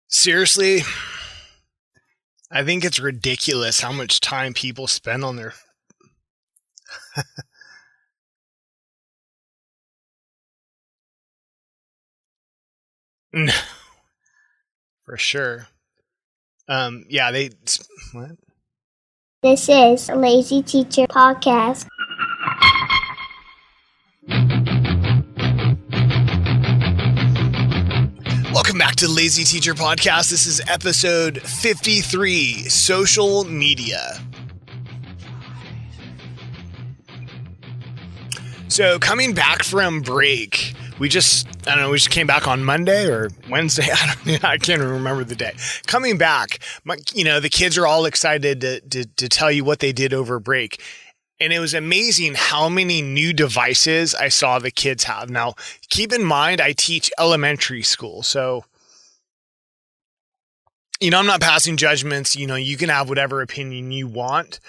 Seriously, I think it's ridiculous how much time people spend on their. No, for sure. Yeah, what? This is a Lazy Teacher Podcast. Welcome back to Lazy Teacher Podcast. This is episode 53, Social Media. So coming back from break, we just came back on Monday or Wednesday. I can't even remember the day. Coming back, the kids are all excited to tell you what they did over break. And it was amazing how many new devices I saw the kids have. Now, keep in mind, I teach elementary school. So, I'm not passing judgments. You can have whatever opinion you want.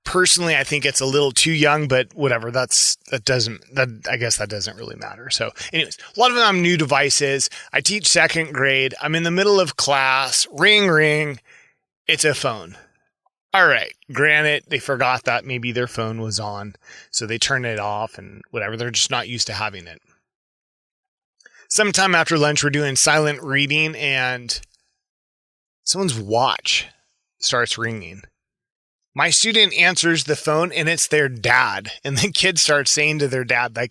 Personally, I think it's a little too young, but whatever. I guess that doesn't really matter. So anyways, a lot of them have new devices. I teach second grade. I'm in the middle of class. Ring, ring. It's a phone. All right. Granted, they forgot that maybe their phone was on, so they turned it off and whatever. They're just not used to having it. Sometime after lunch, we're doing silent reading and someone's watch starts ringing. My student answers the phone and it's their dad. And the kid starts saying to their dad, I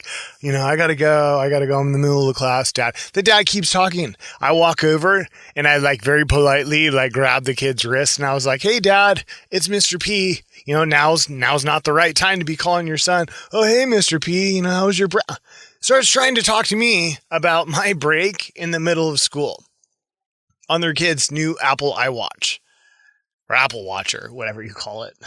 gotta go. I'm in the middle of the class, Dad. The dad keeps talking. I walk over and I very politely grab the kid's wrist and I was like, "Hey Dad, it's Mr. P. Now's not the right time to be calling your son. Oh, hey, Mr. P, how was your break?" Starts trying to talk to me about my break in the middle of school on their kid's new Apple iWatch. Or Apple Watch, or whatever you call it.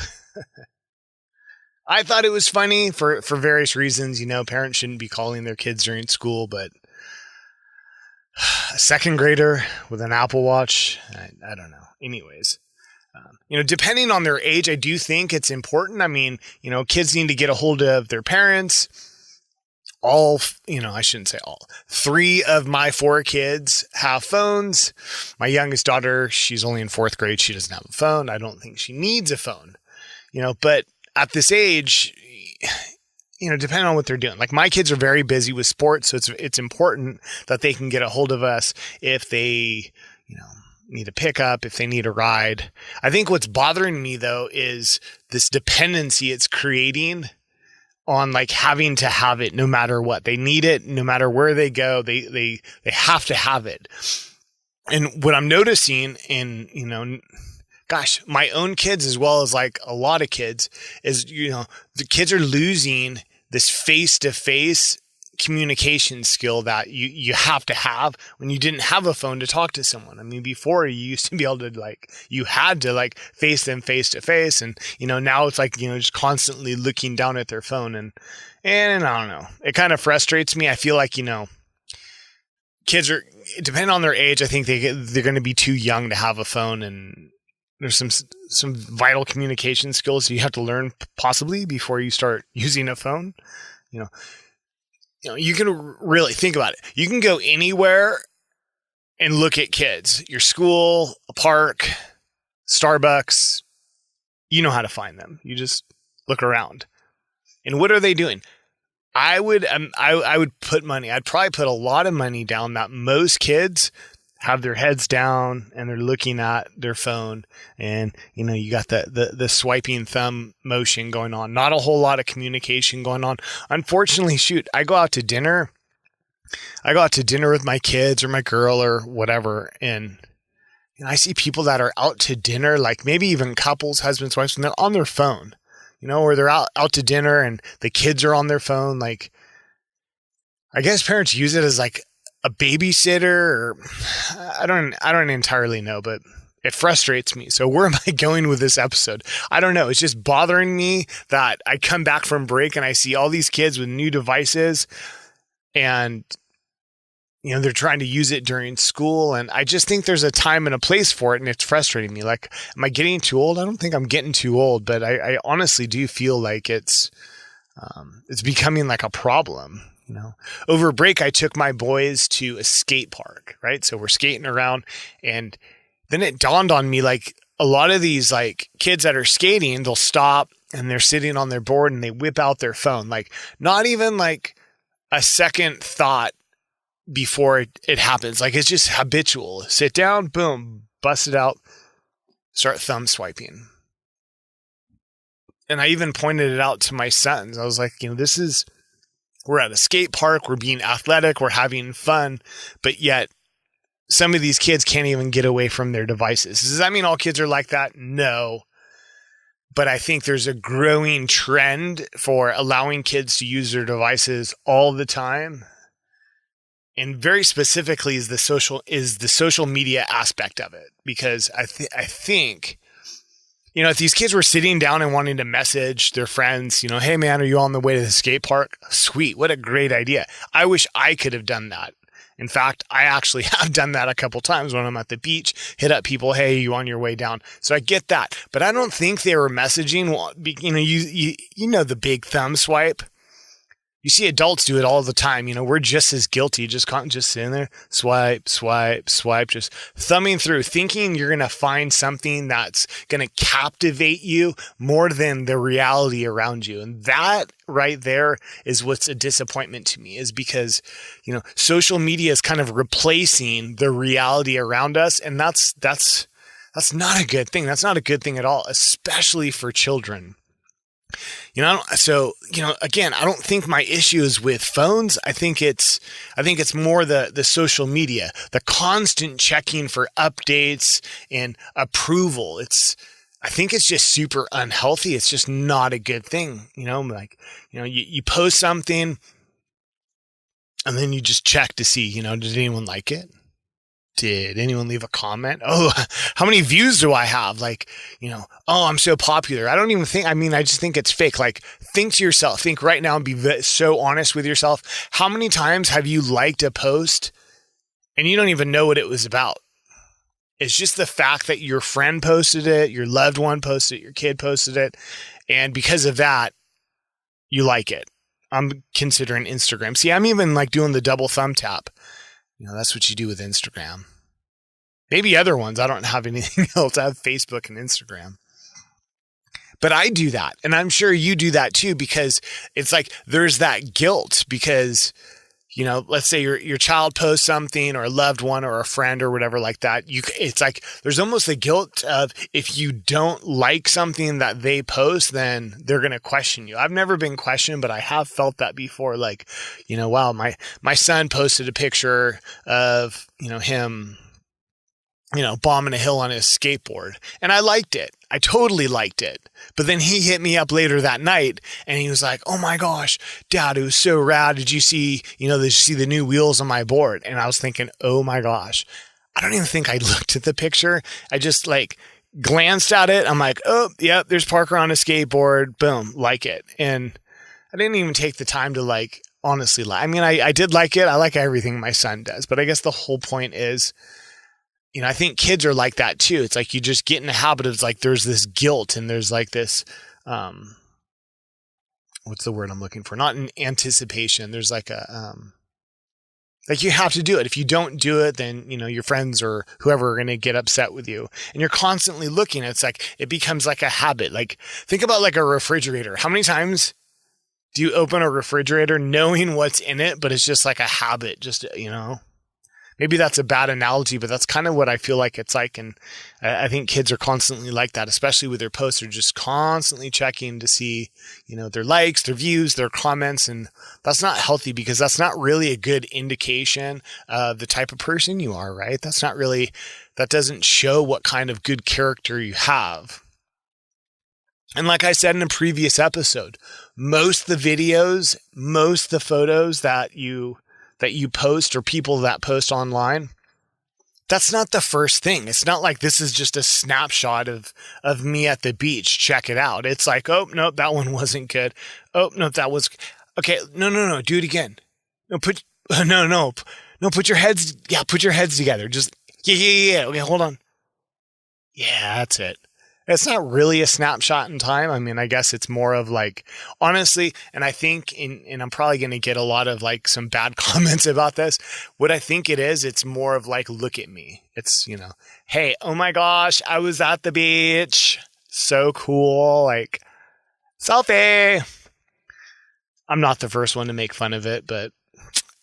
I thought it was funny for various reasons. Parents shouldn't be calling their kids during school, but a second grader with an Apple Watch, I don't know. Anyways, depending on their age, I do think it's important. Kids need to get a hold of their parents. I shouldn't say all. 3 of my 4 kids have phones. My youngest daughter, she's only in 4th grade. She doesn't have a phone. I don't think she needs a phone, but at this age, depending on what they're doing, my kids are very busy with sports. So it's important that they can get a hold of us if they, need a pickup, if they need a ride. I think what's bothering me though, is this dependency it's creating on having to have it no matter what. They need it no matter where they go. They have to have it. And what I'm noticing in, my own kids as well as a lot of kids is, the kids are losing this face-to-face communication skill that you have to have when you didn't have a phone to talk to someone. Before you used to be able to you had to face them face to face, and now it's just constantly looking down at their phone, and I don't know. It kind of frustrates me. I feel kids are, depending on their age, I think they're going to be too young to have a phone, and there's some vital communication skills you have to learn possibly before you start using a phone. You can really think about it. You can go anywhere and look at kids. Your school, a park, Starbucks. You know how to find them. You just look around. And what are they doing? I would put money. I'd probably put a lot of money down that most kids have their heads down and they're looking at their phone, and you got the swiping thumb motion going on. Not a whole lot of communication going on. Unfortunately, I go out to dinner with my kids or my girl or whatever, and I see people that are out to dinner, maybe even couples, husbands, wives, and they're on their phone, or they're out to dinner and the kids are on their phone. I guess parents use it as a babysitter, or I don't entirely know, but it frustrates me. So where am I going with this episode? I don't know. It's just bothering me that I come back from break and I see all these kids with new devices and, they're trying to use it during school. And I just think there's a time and a place for it. And it's frustrating me. Am I getting too old? I don't think I'm getting too old, but I honestly do feel it's becoming a problem. Over break, I took my boys to a skate park, right? So we're skating around, and then it dawned on me, like, a lot of these like kids that are skating, they'll stop and they're sitting on their board and they whip out their phone, like not even like a second thought before it happens. Like it's just habitual. Sit down, boom, bust it out, start thumb swiping. And I even pointed it out to my sons. I was like, we're at a skate park, we're being athletic, we're having fun, but yet some of these kids can't even get away from their devices. Does that mean all kids are like that? No. But I think there's a growing trend for allowing kids to use their devices all the time. And very specifically is the social media aspect of it. Because I think, if these kids were sitting down and wanting to message their friends, hey man, are you on the way to the skate park? Sweet. What a great idea. I wish I could have done that. In fact, I actually have done that a couple times when I'm at the beach, hit up people, hey, you on your way down? So I get that, but I don't think they were messaging, the big thumb swipe. You see adults do it all the time. We're just as guilty, just sitting there, swipe, swipe, swipe, just thumbing through, thinking you're going to find something that's going to captivate you more than the reality around you. And that right there is what's a disappointment to me, is because, social media is kind of replacing the reality around us. And that's not a good thing. That's not a good thing at all, especially for children. Again, I don't think my issue is with phones. I think it's more the social media, the constant checking for updates and approval. I think it's just super unhealthy. It's just not a good thing. You post something and then you just check to see, did anyone like it? Did anyone leave a comment? Oh, how many views do I have? Like, oh, I'm so popular. I don't even think, I just think it's fake. Like, think to yourself, think right now and be so honest with yourself. How many times have you liked a post and you don't even know what it was about? It's just the fact that your friend posted it, your loved one posted it, your kid posted it. And because of that, you like it. I'm considering Instagram. See, I'm even like doing the double thumb tap. That's what you do with Instagram. Maybe other ones. I don't have anything else. I have Facebook and Instagram. But I do that. And I'm sure you do that too, because it's like there's that guilt because, let's say your child posts something, or a loved one or a friend or whatever like that. It's like there's almost the guilt of, if you don't like something that they post, then they're going to question you. I've never been questioned, but I have felt that before. Like, wow, my son posted a picture of, him, bombing a hill on his skateboard, and I liked it. I totally liked it. But then he hit me up later that night and he was like, oh my gosh, Dad, it was so rad. Did you see the new wheels on my board? And I was thinking, oh my gosh, I don't even think I looked at the picture. I just like glanced at it. I'm like, oh yeah, there's Parker on a skateboard. Boom. Like it. And I didn't even take the time to like, honestly, I did like it. I like everything my son does, but I guess the whole point is, I think kids are like that too. It's like you just get in the habit of like, there's this guilt and there's like this, what's the word I'm looking for? Not an anticipation. There's like like you have to do it. If you don't do it, then, your friends or whoever are going to get upset with you, and you're constantly looking. It's like, it becomes like a habit. Like think about like a refrigerator. How many times do you open a refrigerator knowing what's in it, but it's just like a habit, just, Maybe that's a bad analogy, but that's kind of what I feel like it's like. And I think kids are constantly like that, especially with their posts. They're just constantly checking to see, their likes, their views, their comments. And that's not healthy, because that's not really a good indication of the type of person you are, right? That doesn't show what kind of good character you have. And like I said in a previous episode, most of the videos, most of the photos that you post, or people that post online, that's not the first thing. It's not like this is just a snapshot of me at the beach. Check it out. It's like, oh, no, that one wasn't good. Oh, no, that was okay. No. Do it again. Put your heads together. Just, yeah. Okay, hold on. Yeah, that's it. It's not really a snapshot in time. I mean, I guess it's more of like, honestly, and I think and I'm probably going to get a lot of like some bad comments about this. What I think it is, it's more of like, look at me. It's, hey, oh my gosh, I was at the beach. So cool. Like, selfie. I'm not the first one to make fun of it, but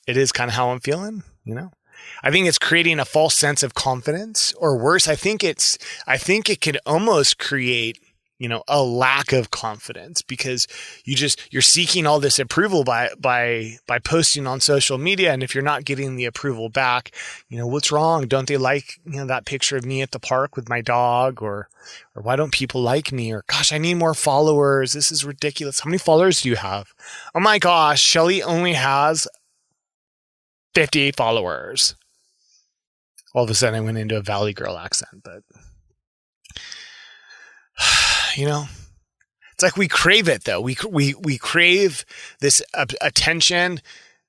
it is kind of how I'm feeling, I think it's creating a false sense of confidence, or worse, I think it could almost create, a lack of confidence, because you're seeking all this approval by posting on social media. And if you're not getting the approval back, what's wrong? Don't they like, that picture of me at the park with my dog, or why don't people like me? Or gosh, I need more followers. This is ridiculous. How many followers do you have? Oh my gosh, Shelly only has 50 followers. All of a sudden I went into a Valley Girl accent, but it's like we crave it though. We crave this attention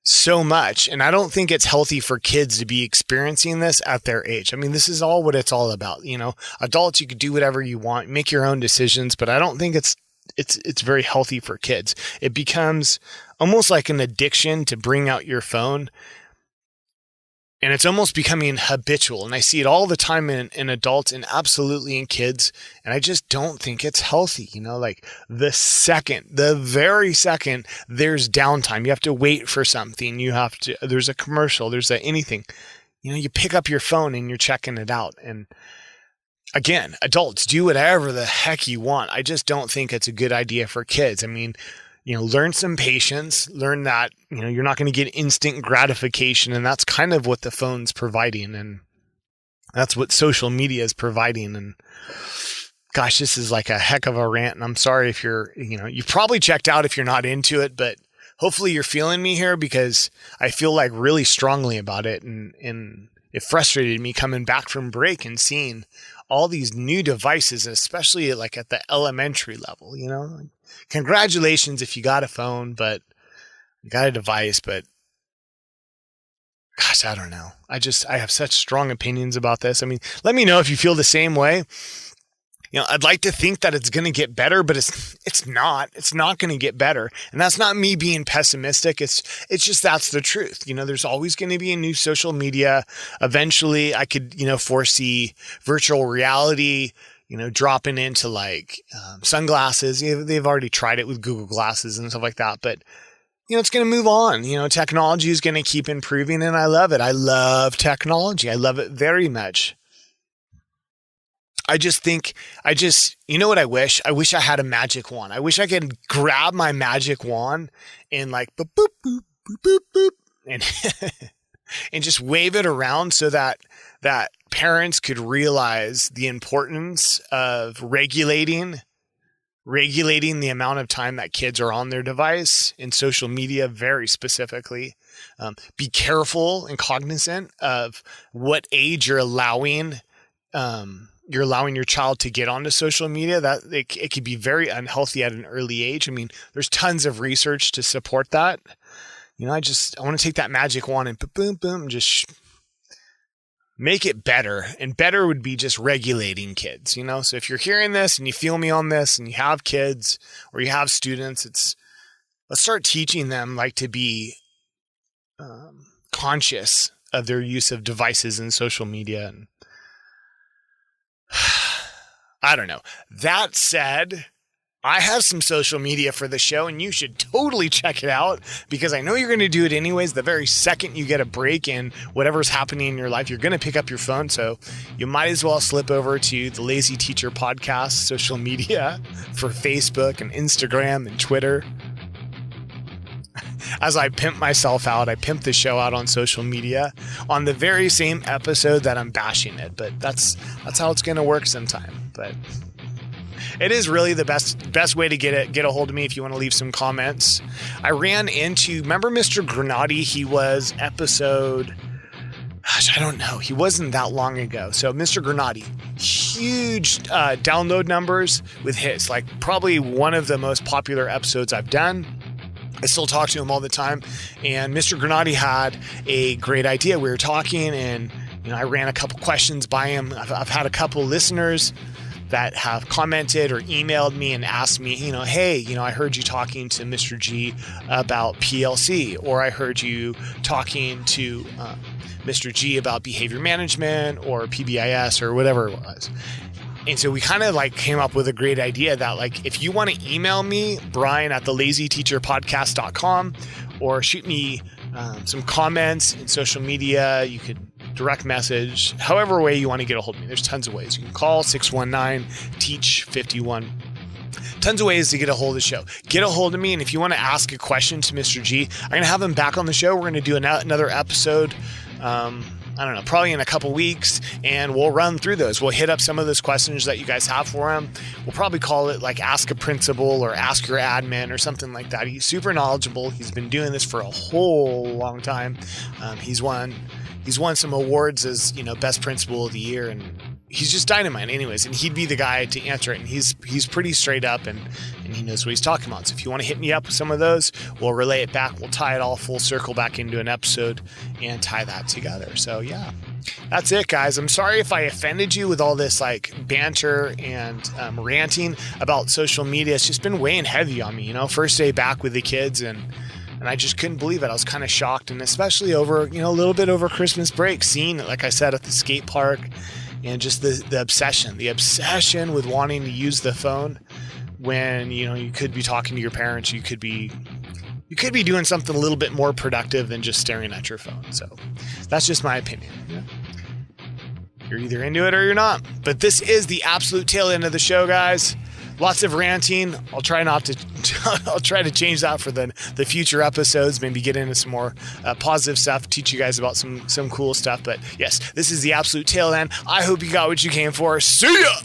so much. And I don't think it's healthy for kids to be experiencing this at their age. I mean, this is all what it's all about. Adults, you could do whatever you want, make your own decisions, but I don't think it's very healthy for kids. It becomes almost like an addiction to bring out your phone. And it's almost becoming habitual. And I see it all the time in adults and absolutely in kids. And I just don't think it's healthy. Like the very second there's downtime, you have to wait for something. There's a commercial, there's anything, you pick up your phone and you're checking it out. And again, adults, do whatever the heck you want. I just don't think it's a good idea for kids. I mean, learn some patience, learn that, you're not going to get instant gratification. And that's kind of what the phone's providing. And that's what social media is providing. And gosh, this is like a heck of a rant. And I'm sorry if you've probably checked out if you're not into it, but hopefully you're feeling me here, because I feel like really strongly about it. And it frustrated me coming back from break and seeing all these new devices, especially like at the elementary level, Congratulations if you got a phone, but you got a device, but gosh, I don't know. I have such strong opinions about this. I mean, let me know if you feel the same way. I'd like to think that it's going to get better, but it's not. It's not going to get better. And that's not me being pessimistic. It's just, that's the truth. There's always going to be a new social media. Eventually I could, foresee virtual reality, dropping into like sunglasses. They've already tried it with Google Glasses and stuff like that, but it's going to move on. Technology is going to keep improving, and I love it. I love technology. I love it very much. I just think, what I wish? I wish I had a magic wand. I wish I could grab my magic wand and like boop, boop, boop, boop, boop, boop, and just wave it around so that parents could realize the importance of regulating the amount of time that kids are on their device and social media, very specifically. Be careful and cognizant of what age you're allowing your child to get onto social media. That it could be very unhealthy at an early age. I mean, there's tons of research to support that. I want to take that magic wand and boom, boom, just make it better. And better would be just regulating kids, So if you're hearing this and you feel me on this and you have kids or you have students, let's start teaching them like to be conscious of their use of devices and social media. And I don't know. That said, I have some social media for the show, and you should totally check it out, because I know you're going to do it anyways. The very second you get a break in whatever's happening in your life, you're going to pick up your phone. So you might as well slip over to the Lazy Teacher Podcast social media for Facebook and Instagram and Twitter. As I pimp myself out, I pimp the show out on social media on the very same episode that I'm bashing it. But that's how it's going to work sometime. But it is really the best way to get a hold of me if you want to leave some comments. I ran into, remember Mr. Granati? He was episode, gosh, I don't know. He wasn't that long ago. So Mr. Granati, huge download numbers with hits, like probably one of the most popular episodes I've done. I still talk to him all the time. And Mr. Granati had a great idea. We were talking and I ran a couple questions by him. I've had a couple listeners that have commented or emailed me and asked me, hey, I heard you talking to Mr. G about PLC, or I heard you talking to Mr. G about behavior management or PBIS or whatever it was. And so we kind of came up with a great idea that if you want to email me, Brian at thelazyteacherpodcast.com, or shoot me some comments in social media, you could direct message, however way you want to get a hold of me. There's tons of ways. You can call 619-TEACH-51. Tons of ways to get a hold of the show. Get a hold of me, and if you want to ask a question to Mr. G, I'm going to have him back on the show. We're going to do another episode, I don't know, probably in a couple weeks, and we'll run through those. We'll hit up some of those questions that you guys have for him. We'll probably call it Ask a Principal or Ask Your Admin or something like that. He's super knowledgeable. He's been doing this for a whole long time. He's won some awards as, best principal of the year, and he's just dynamite anyways, and he'd be the guy to answer it. And he's pretty straight up, and he knows what he's talking about. So if you want to hit me up with some of those, we'll relay it back. We'll tie it all full circle back into an episode and tie that together. So yeah, that's it, guys. I'm sorry if I offended you with all this banter and ranting about social media. It's just been weighing heavy on me, first day back with the kids, and I just couldn't believe it. I was kind of shocked, and especially over, a little bit over Christmas break, seeing it, like I said, at the skate park, and just the obsession with wanting to use the phone when, you could be talking to your parents. You could be doing something a little bit more productive than just staring at your phone. So that's just my opinion. Yeah. You're either into it or you're not. But this is the absolute tail end of the show, guys. Lots of ranting. I'll try to change that for the future episodes. Maybe get into some more positive stuff. Teach you guys about some cool stuff. But yes, this is the absolute tail end. I hope you got what you came for. See ya!